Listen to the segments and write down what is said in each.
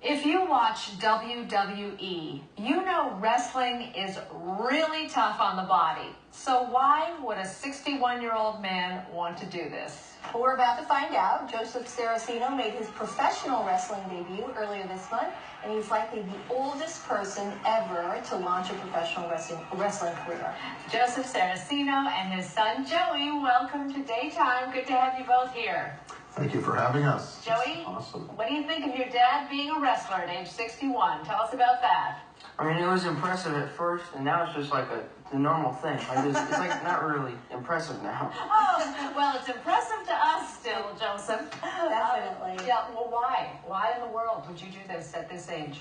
If you watch WWE, you know wrestling is really tough on the body. So why would a 61-year-old man want to do this? Well, we're about to find out. Joseph Sarracino made his professional wrestling debut earlier this month, and he's likely the oldest person ever to launch a professional wrestling career. Joseph Sarracino and his son Joey, welcome to Daytime. Good to have you both here. Thank you for having us. Joey, awesome. What do you think of your dad being a wrestler at age 61? Tell us about that. I mean, it was impressive at first, and now it's just like the normal thing. It's like not really impressive now. Oh, well, it's impressive to us still, Joseph. Definitely. Yeah, well, why? Why in the world would you do this at this age?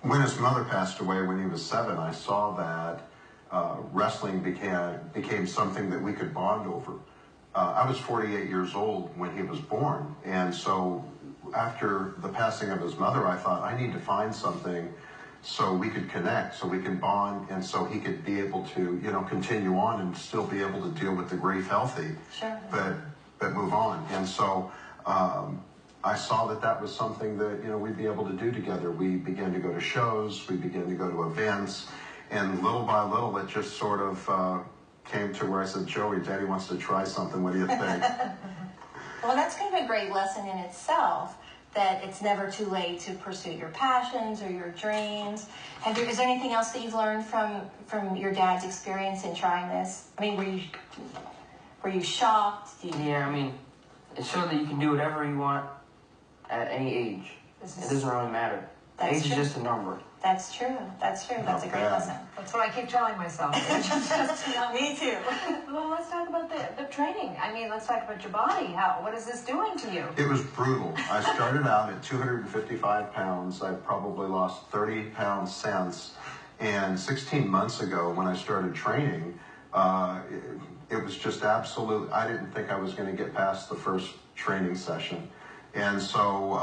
When his mother passed away when he was 7, I saw that wrestling became something that we could bond over. I was 48 years old when he was born, and so after the passing of his mother, I thought, I need to find something so we could connect, so we can bond, and so he could be able to, continue on and still be able to deal with the grief healthy, sure, but move on. And so I saw that was something that, we'd be able to do together. We began to go to shows, we began to go to events, and little by little, it just sort of came to where I said, Joey, Daddy wants to try something. What do you think? Well, that's kind of a great lesson in itself, that it's never too late to pursue your passions or your dreams. Is there anything else that you've learned from your dad's experience in trying this? I mean, were you shocked? Yeah, I mean, it showed that you can do whatever you want at any age. It doesn't really matter. Age is just a number. That's true. That's true. That's a great lesson. That's what I keep telling myself. Me too. Well, let's talk about the training. I mean, let's talk about your body. What is this doing to you? It was brutal. I started out at 255 pounds. I probably lost 30 pounds since. And 16 months ago, when I started training, it was just absolute. I didn't think I was going to get past the first training session. And so,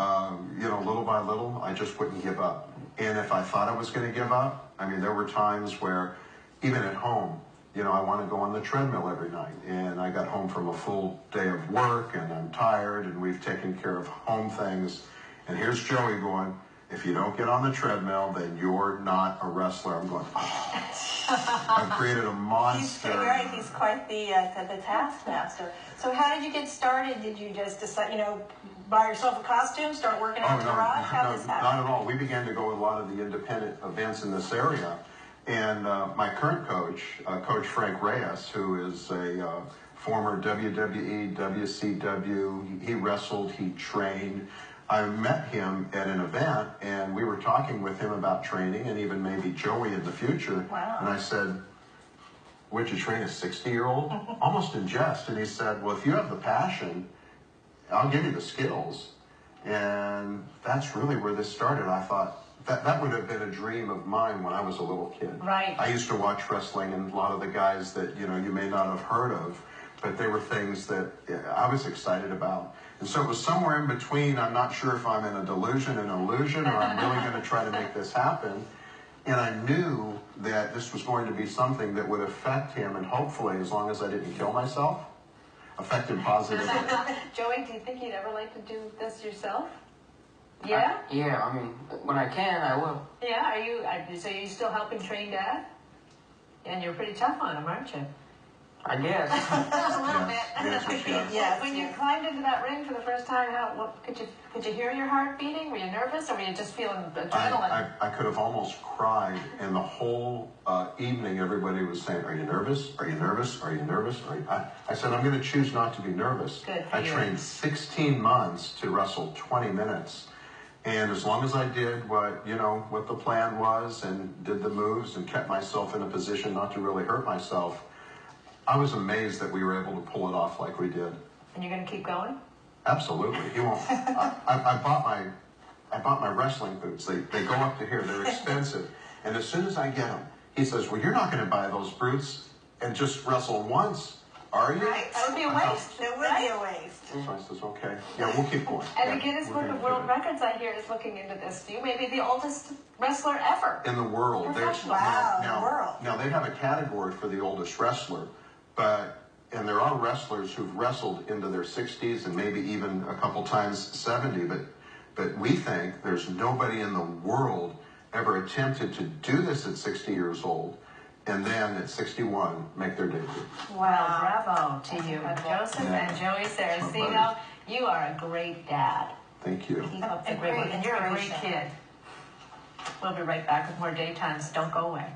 little by little, I just wouldn't give up. And if I thought I was going to give up, I mean, there were times where, even at home, I want to go on the treadmill every night. And I got home from a full day of work, and I'm tired, and we've taken care of home things. And here's Joey going, if you don't get on the treadmill, then you're not a wrestler. I'm going, oh. I've created a monster. He's right. He's quite the taskmaster. So how did you get started? Did you just decide, buy yourself a costume, start working out in the garage? How did this happen? Not at all. We began to go to a lot of the independent events in this area. And my current coach, Coach Frank Reyes, who is a former WWE, WCW, he wrestled, he trained. I met him at an event, and we were talking with him about training, and even maybe Joey in the future. Wow. And I said, would you train a 60-year-old? Almost in jest. And he said, well, if you have the passion, I'll give you the skills. And that's really where this started. I thought, that would have been a dream of mine when I was a little kid. Right. I used to watch wrestling, and a lot of the guys that, you may not have heard of, but they were things that I was excited about. And so it was somewhere in between. I'm not sure if I'm in a delusion, an illusion, or I'm really going to try to make this happen. And I knew that this was going to be something that would affect him, and hopefully, as long as I didn't kill myself, affect him positively. Joey, do you think you'd ever like to do this yourself? Yeah? Yeah, I mean, when I can, I will. Yeah, so you're still helping train Dad? And you're pretty tough on him, aren't you? I guess. A little bit. Yes, When you climbed into that ring for the first time, could you hear your heart beating? Were you nervous, or were you just feeling adrenaline? I could have almost cried, and the whole evening everybody was saying, are you nervous? Are you nervous? Are you nervous? I said, I'm going to choose not to be nervous. Good for I you. trained 16 months to wrestle 20 minutes. And as long as I did what the plan was, and did the moves, and kept myself in a position not to really hurt myself, I was amazed that we were able to pull it off like we did. And you're going to keep going? Absolutely. He won't. I bought my wrestling boots. They go up to here. They're expensive. And as soon as I get them, he says, well, you're not going to buy those boots and just wrestle once, are you? Right. That would be a waste. It would be a waste. So I says, okay. Yeah, we'll keep going. And the Guinness Book of World Records, I hear, is looking into this. You may be the oldest wrestler ever. In the world. Wow, in the world. Now, they have a category for the oldest wrestler, and there are wrestlers who've wrestled into their 60s and maybe even a couple times 70, but But we think there's nobody in the world ever attempted to do this at 60 years old and then at 61 make their debut. Well, bravo to you, Joseph and Joey Sarracino. You are a great dad. Thank you. Keep up the And great you're a great inspiration. kid. We'll be right back with more Daytimes. Don't go away.